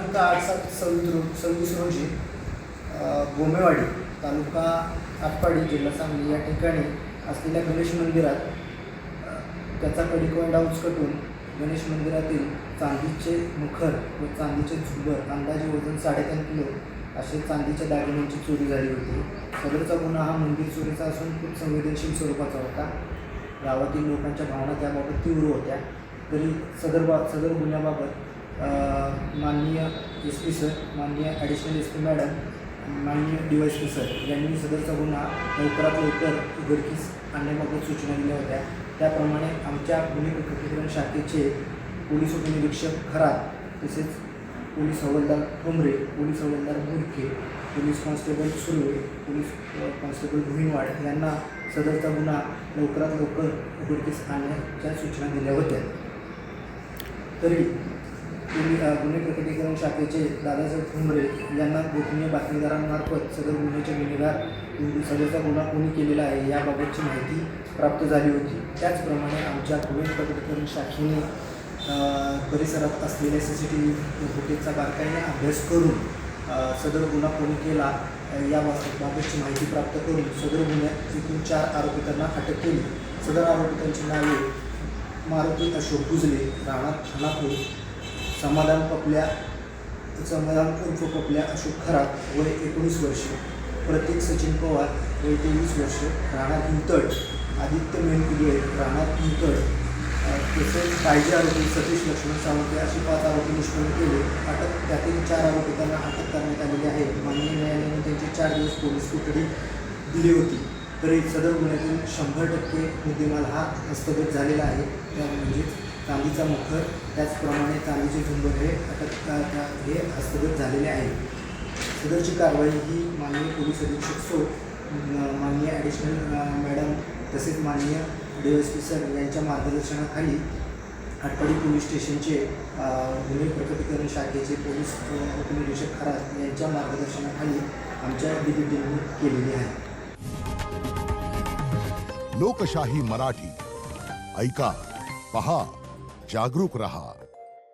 दिनांक 8/7/26 रोजी गोमेवाडी तालुका आटपाडी जिल्हा सांगली या ठिकाणी असलेल्या गणेश मंदिरात त्याचा कडीकोंडा उचकटून गणेश मंदिरातील चांदीचे मुखर व चांदीचे झुंबर अंदाजे वजन 3.5 किलो असे चांदीच्या दागिन्यांची चोरी झाली होती. सदरचा गुन्हा हा मंदिर चोरीचा असून खूप संवेदनशील स्वरूपाचा होता. गावातील लोकांच्या भावना त्याबाबत तीव्र होत्या. तरी सदर गुन्ह्याबाबत माननीय SP सर, माननीय ॲडिशनल SP मॅडम, माननीय DYSP सर यांनी सदरचा गुन्हा लवकरात लवकर उघडकीस आणण्याबाबत सूचना दिल्या होत्या. त्याप्रमाणे आमच्या गुन्हे प्रकटीकरण शाखेचे पोलीस उपनिरीक्षक खरात, तसेच पोलीस हवालदार ठोंबरे, पोलीस हवालदार Murkhe, police constable Surve, police constable Bhuinwad यांना सदरचा गुन्हा लवकरात लवकर उघडकीस आणण्याच्या सूचना दिल्या होत्या. तरी गुन्हे प्रकटीकरण शाखेचे दादासाहेब ठोंबरे यांना गोपनीय बातमीदारांमार्फत सदर गुन्ह्याचे गुन्हेगार सदरचा गुन्हा कोणी केलेला आहे याबाबतची माहिती प्राप्त झाली होती. त्याचप्रमाणे आमच्या गुन्हे प्रकटीकरण शाखेने परिसरात असलेल्या CCTV फुटेजचा बारकाईने अभ्यास करून सदर गुन्हा कोणी केला याबाबतची माहिती प्राप्त करून सदर गुन्ह्यात एकूण 4 आरोपितांना अटक केली. सदर आरोपितांची नावे मारुती अशोक गुजले, राणा खानापूर, समाधान उर्फ पपल्या अशोक खरात, वय 19 वर्ष, प्रतीक सचिन पवार, वय 23 वर्ष, राणा हिंतड, आदित्य मेनकुले, राणा हिंतड, तसेच कायजे आरोपी सतीश लक्ष्मण सावंत अशी 5 आरोपी निष्पन्न केले. त्यातील 4 आरोपितांना अटक करण्यात आलेली आहे. माननीय न्यायालयाने त्यांची 4 दिवस पोलीस कोठडी दिली होती. तरी सदर गुन्ह्यातील 100% मुद्देमाल हा हस्तगत झालेला आहे. त्या म्हणजेच चांदीचा मुखर, त्याचप्रमाणे चांदीचे झुंबर हे हस्तगत झालेले आहे. सदरची कारवाई ही माननीय पोलीस अधीक्षक सो, माननीय ॲडिशनल मॅडम तसेच माननीय DYSP सर यांच्या मार्गदर्शनाखाली आटपाडी पोलीस स्टेशनचे गुन्हे प्रकटीकरण शाखेचे पोलीस उपनिरीक्षक खरात यांच्या मार्गदर्शनाखाली आमच्या DPTने केलेली आहे. लोकशाही मराठी ऐका, पहा, जागरूक रहा.